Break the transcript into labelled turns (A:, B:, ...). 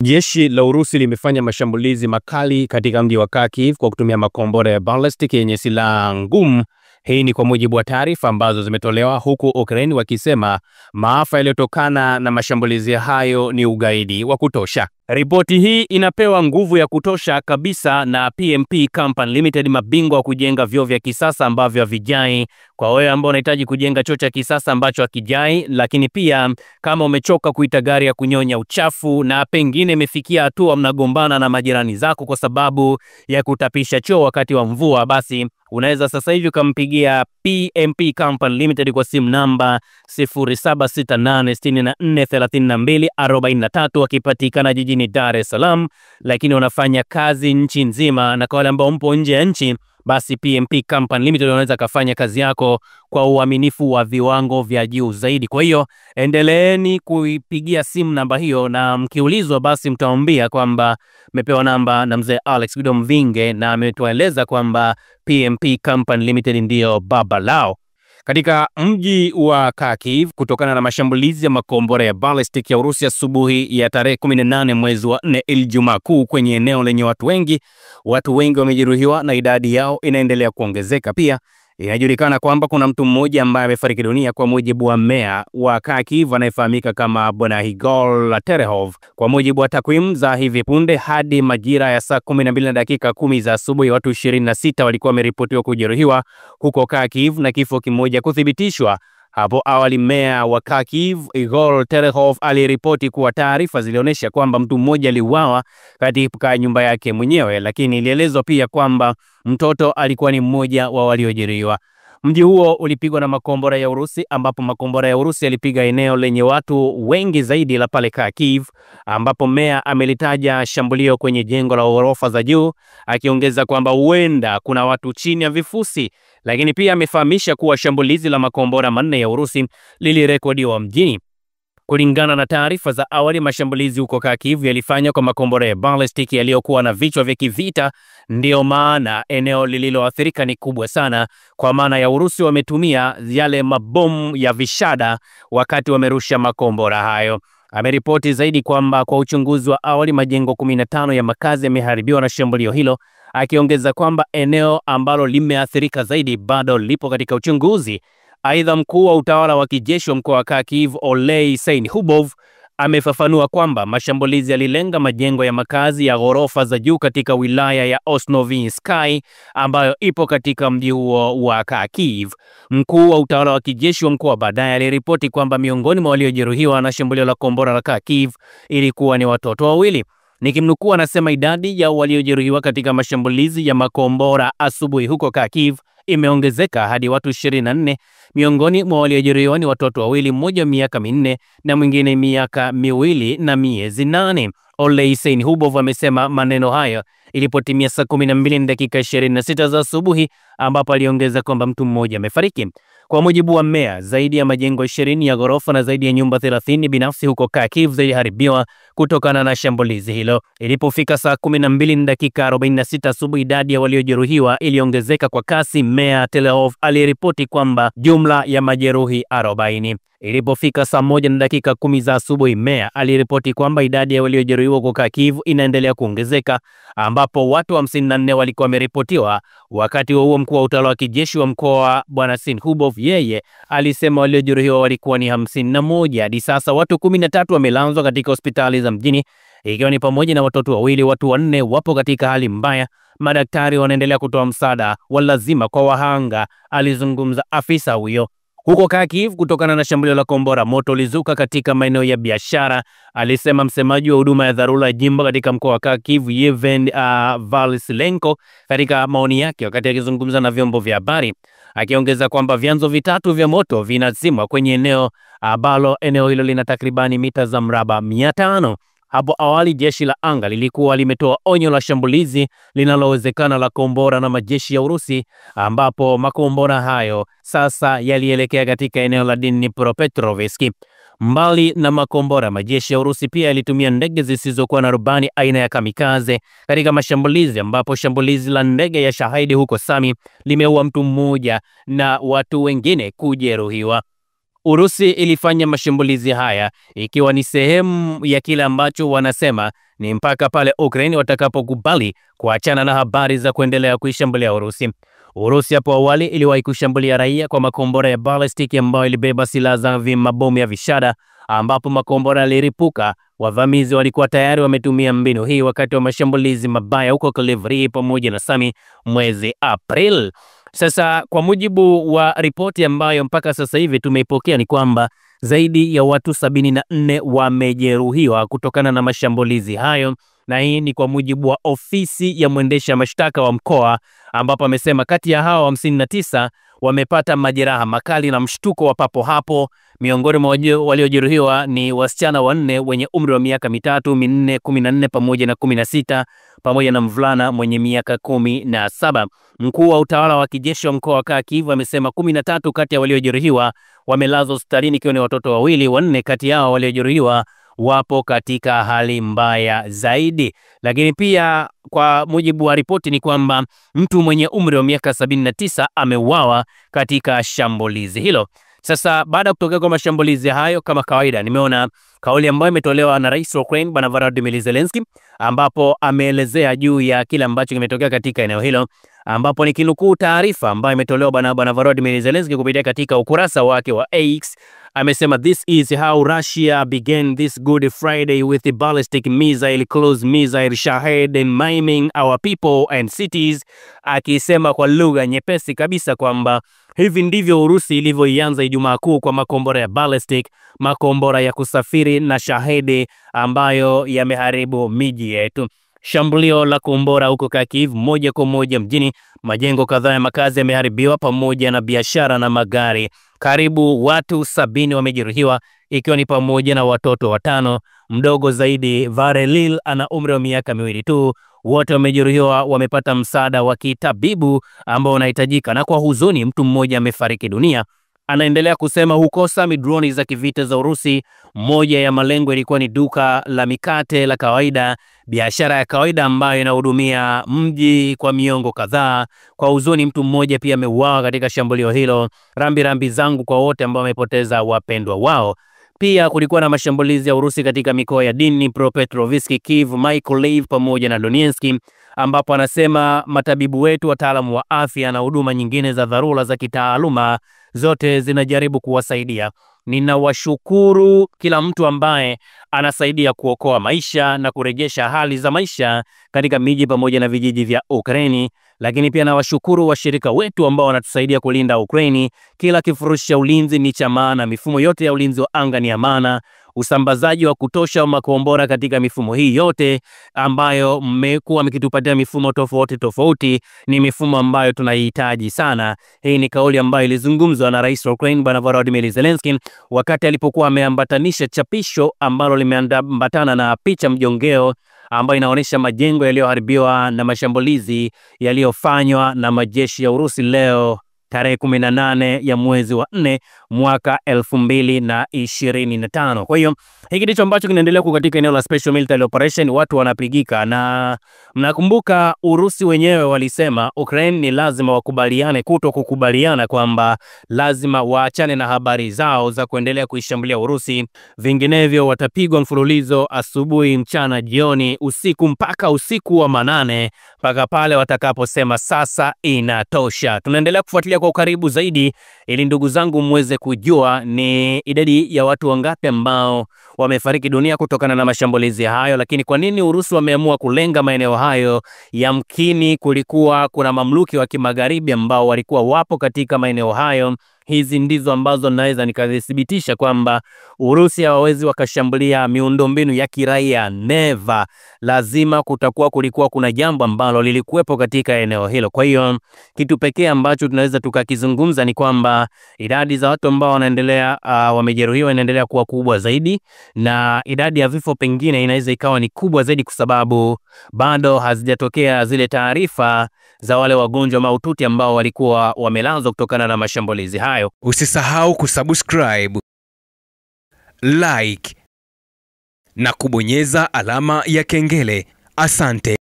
A: Jeshi la Urusi limefanya mashambulizi makali katika mji wa Kharkiv kwa kutumia makombora ya ballistic yenye silaha ngumu. Hii ni kwa mujibu wa taarifa ambazo zimetolewa, huku Ukraine wakisema maafa yaliyotokana na mashambulizi hayo ni ugaidi wa kutosha. Ripoti hii inapewa nguvu ya kutosha kabisa na PMP Company Limited, mabingwa wa kujenga vyoo vya kisasa ambavyo havijai. Kwa wewe ambao unahitaji kujenga choo cha kisasa ambacho hakijai, lakini pia kama umechoka kuita gari ya kunyonya uchafu na pengine imefikia hatua mnagombana na majirani zako kwa sababu ya kutapisha choo wakati wa mvua, basi unaweza sasa hivi kumpigia PMP Company Limited kwa simu namba 0768643243 wakipatikana jijini Dar es Salaam, lakini wanafanya kazi nchi nzima. Na kwa wale ambao mpo nje ya nchi, basi PMP Company Limited wanaweza kufanya kazi yako kwa uaminifu wa viwango vya juu zaidi. Kwa hiyo endeleeni kuipigia simu namba hiyo, na mkiulizwa basi mtaambia kwamba mepewa namba na mzee Alex Guido Mvinge na ametueleza kwamba PMP Company Limited ndio baba lao. Katika mji wa Kharkiv, kutokana na mashambulizi ya makombora ya ballistic ya Urusi asubuhi ya tarehe 18 mwezi wa 4 Ijumaa Kuu kwenye eneo lenye watu wengi wamejeruhiwa na idadi yao inaendelea kuongezeka. Pia inajulikana kwamba kuna mtu mmoja ambaye amefariki dunia, kwa mujibu wa meya wa Kharkiv anayefahamika kama Bwana Igor Terehov. Kwa mujibu wa takwimu za hivi punde, hadi majira ya saa 12:10 za asubuhi, watu 26 walikuwa wameripotiwa kujeruhiwa huko Kharkiv na kifo kimoja kuthibitishwa. Hapo awali meya wa Kharkiv Igor Terehov aliripoti kuwa taarifa zilionyesha kwamba mtu mmoja aliuawa katika nyumba yake mwenyewe, lakini ilielezwa pia kwamba mtoto alikuwa ni mmoja wa waliojeruhiwa. Mji huo ulipigwa na makombora ya Urusi, ambapo makombora ya Urusi yalipiga eneo lenye watu wengi zaidi la pale Kharkiv, ambapo meya amelitaja shambulio kwenye jengo la ghorofa za juu, akiongeza kwamba huenda kuna watu chini ya vifusi. Lakini pia amefahamisha kuwa shambulizi la makombora manne ya Urusi lilirekodiwa mjini. Kulingana na taarifa za awali, mashambulizi huko Kharkiv yalifanywa kwa makombora ya ballistic yaliyokuwa na vichwa vya kivita. Ndio maana eneo lililoathirika ni kubwa sana, kwa maana ya Urusi wametumia yale mabomu ya vishada wakati wamerusha makombora hayo. Ameripoti zaidi kwamba kwa uchunguzi wa awali majengo 15 ya makazi yameharibiwa na shambulio hilo, akiongeza kwamba eneo ambalo limeathirika zaidi bado lipo katika uchunguzi. Aidha, mkuu wa utawala wa kijeshi wa mkoa wa Kharkiv Olei Seinhubov amefafanua kwamba mashambulizi yalilenga majengo ya makazi ya ghorofa za juu katika wilaya ya Osnovinskyi ambayo ipo katika mji huo wa Kharkiv. Mkuu wa utawala wa kijeshi wa mkoa baadaye aliripoti kwamba miongoni mwa waliojeruhiwa na shambulio la kombora la Kharkiv ilikuwa ni watoto wawili. Nikimnukuu, anasema idadi ya waliojeruhiwa katika mashambulizi ya makombora asubuhi huko Kharkiv imeongezeka hadi watu 24. Miongoni mwa waliojeruhiwa ni watoto wawili, mmoja miaka 4 na mwingine miaka 2 na miezi 8. Olei Seinhubov amesema maneno hayo ilipotimia saa 12:26 za asubuhi, ambapo aliongeza kwamba mtu mmoja amefariki. Kwa mujibu wa meya, zaidi ya majengo 20 ya ghorofa na zaidi ya nyumba 30 binafsi huko Kharkiv ziliharibiwa kutokana na shambulizi hilo. Ilipofika saa 12:46 asubuhi, idadi ya waliojeruhiwa iliongezeka kwa kasi. Meya Terehov aliripoti kwamba jumla ya majeruhi 40. Ilipofika saa 1:10 za asubuhi, meya aliripoti kwamba idadi ya waliojeruhiwa kwa Kharkiv inaendelea kuongezeka, ambapo watu 54 walikuwa wameripotiwa. Wakati huo mkuu wa utawala wa kijeshi wa mkoa Bwana Seinhubov yeye alisema waliojeruhiwa walikuwa ni 51. Hadi sasa watu 13 wamelazwa katika hospitali za mjini, ikiwa ni pamoja na watoto wawili. Watu 4 wapo katika hali mbaya. Madaktari wanaendelea kutoa msaada wa lazima kwa wahanga, alizungumza afisa huyo. Huko Kharkiv, kutokana na shambulio la kombora, moto ulizuka katika maeneo ya biashara, alisema msemaji wa huduma ya dharura jimbo katika mkoa wa Kharkiv Yevhen Valsilenko katika maoni yake wakati akizungumza na vyombo vya habari, akiongeza kwamba vyanzo vitatu vya moto vinazimwa kwenye eneo ambalo eneo hilo lina takribani mita za mraba 500. Hapo awali jeshi la anga lilikuwa limetoa onyo la shambulizi linalowezekana la kombora na majeshi ya Urusi, ambapo makombora hayo sasa yalielekea katika eneo la Dnipropetrovsk. Mbali na makombora, majeshi ya Urusi pia yalitumia ndege zisizokuwa na rubani aina ya kamikaze katika mashambulizi, ambapo shambulizi la ndege ya Shahidi huko Sami limeua mtu mmoja na watu wengine kujeruhiwa. Urusi ilifanya mashambulizi haya ikiwa ni sehemu ya kile ambacho wanasema ni mpaka pale Ukraine watakapokubali kuachana na habari za kuendelea kuishambulia Urusi. Urusi hapo awali iliwahi kushambulia raia kwa makombora ya ballistic ambayo ilibeba silaha za mabomu ya vishada, ambapo makombora yaliripuka. Wavamizi walikuwa tayari wametumia mbinu hii wakati wa mashambulizi mabaya huko Kryvyi pamoja na Sami mwezi April. Sasa kwa mujibu wa ripoti ambayo mpaka sasa hivi tumeipokea ni kwamba zaidi ya watu 74 wamejeruhiwa kutokana na mashambulizi hayo, na hii ni kwa mujibu wa ofisi ya mwendesha mashtaka wa mkoa, ambapo amesema kati ya hao 59 wamepata majeraha makali na mshtuko wa papo hapo. Miongoni mwa waliojeruhiwa ni wasichana 4 wenye umri wa miaka 3, 4, 14 pamoja na 16 pamoja na mvulana mwenye miaka 17. Mkuu wa utawala wa kijeshi wa mkoa wa Kharkiv amesema 13 kati ya waliojeruhiwa wamelazwa hospitalini, ikiwa ni watoto 2. 4 kati yao waliojeruhiwa wapo katika hali mbaya zaidi. Lakini pia kwa mujibu wa ripoti ni kwamba mtu mwenye umri wa miaka 79 ameuawa katika shambulizi hilo. Sasa baada ya kutokea kwa mashambulizi hayo, kama kawaida, nimeona kauli ambayo imetolewa na Rais wa Ukraine Bwana Volodymyr Zelensky, ambapo ameelezea juu ya kile ambacho kimetokea katika eneo hilo, ambapo nikinukuu taarifa ambayo imetolewa Bwana Volodymyr Zelensky kupitia katika ukurasa wake wa X. Amesema this is how Russia began this Good Friday with the ballistic missile, cruise missile, Shahed and maiming our people and cities, akisema kwa lugha nyepesi kabisa kwamba hivi ndivyo Urusi ilivyoianza Ijumaa Kuu kwa makombora ya ballistic, makombora ya kusafiri na Shahed ambayo yameharibu miji yetu. Shambulio la kombora huko Kharkiv moja kwa moja mjini, majengo kadhaa ya makazi yameharibiwa pamoja na biashara na magari. Karibu watu 70 wamejeruhiwa, ikiwa ni pamoja na watoto 5. Mdogo zaidi Varelil ana umri wa miaka 2 tu. Wote wamejeruhiwa, wamepata msaada wa kitabibu ambao unahitajika, na kwa huzuni mtu mmoja amefariki dunia. Anaendelea kusema huko Sami droni za kivita za Urusi, moja ya malengo ilikuwa ni duka la mikate la kawaida, biashara ya kawaida ambayo inahudumia mji kwa miongo kadhaa. Kwa huzuni mtu mmoja pia ameuawa katika shambulio hilo. Rambi zangu kwa wote ambao wamepoteza wapendwa wao. Pia kulikuwa na mashambulizi ya Urusi katika mikoa ya Dnipropetrovsk, Kiev, Mykolaiv pamoja na Donetsk, ambapo anasema matabibu wetu, wataalamu wa afya na huduma nyingine za dharura za kitaaluma zote zinajaribu kuwasaidia. Ninawashukuru kila mtu ambaye anasaidia kuokoa maisha na kurejesha hali za maisha katika miji pamoja na vijiji vya Ukraini. Lakini pia nawashukuru washirika wetu ambao wanatusaidia kulinda Ukraini. Kila kifurushi cha ulinzi ni cha maana, mifumo yote ya ulinzi wa anga ni ya maana. Usambazaji wa kutosha wa makombora katika mifumo hii yote ambayo mmekuwa mkitupatia mifumo tofauti ni mifumo ambayo tunahitaji sana. Hii ni kauli ambayo ilizungumzwa na Rais wa Ukraine Bwana Volodymyr Zelensky wakati alipokuwa ameambatanisha chapisho ambalo limeambatana na picha mjongeo ambayo inaonyesha majengo yaliyoharibiwa na mashambulizi yaliyofanywa na majeshi ya Urusi leo tarehe 18 ya mwezi wa 4 mwaka 2025. Kwa hiyo hiki ndicho ambacho kinaendelea katika eneo la Special Military Operation. Watu wanapigika, na mnakumbuka Urusi wenyewe walisema Ukraine ni lazima wakubaliane kukubaliana kwamba lazima waachane na habari zao za kuendelea kuishambulia Urusi, vinginevyo watapigwa mfululizo asubuhi, mchana, jioni, usiku mpaka usiku wa manane, mpaka pale watakaposema sasa inatosha. Tunaendelea kufuatilia kwa ukaribu zaidi ili ndugu zangu mweze kujua ni idadi ya watu wangapi ambao wamefariki dunia kutokana na mashambulizi hayo. Lakini kwa nini Urusi wameamua kulenga maeneo hayo? Yamkini kulikuwa kuna mamluki wa kimagharibi ambao walikuwa wapo katika maeneo hayo. Hizi ndizo ambazo naweza nikadhibitisha kwamba Urusi hawawezi wakashambulia miundombinu ya kiraia. Never. Lazima kulikuwa kuna jambo ambalo lilikuwepo katika eneo hilo. Kwa hiyo kitu pekee ambacho tunaweza tukakizungumza ni kwamba idadi za watu ambao wanaendelea wamejeruhiwa inaendelea kuwa kubwa zaidi, na idadi ya vifo pengine inaweza ikawa ni kubwa zaidi kwa sababu bado hazijatokea zile taarifa za wale wagonjwa mahututi ambao walikuwa wamelazwa kutokana na mashambulizi hayo.
B: Usisahau kusubscribe, like na kubonyeza alama ya kengele. Asante.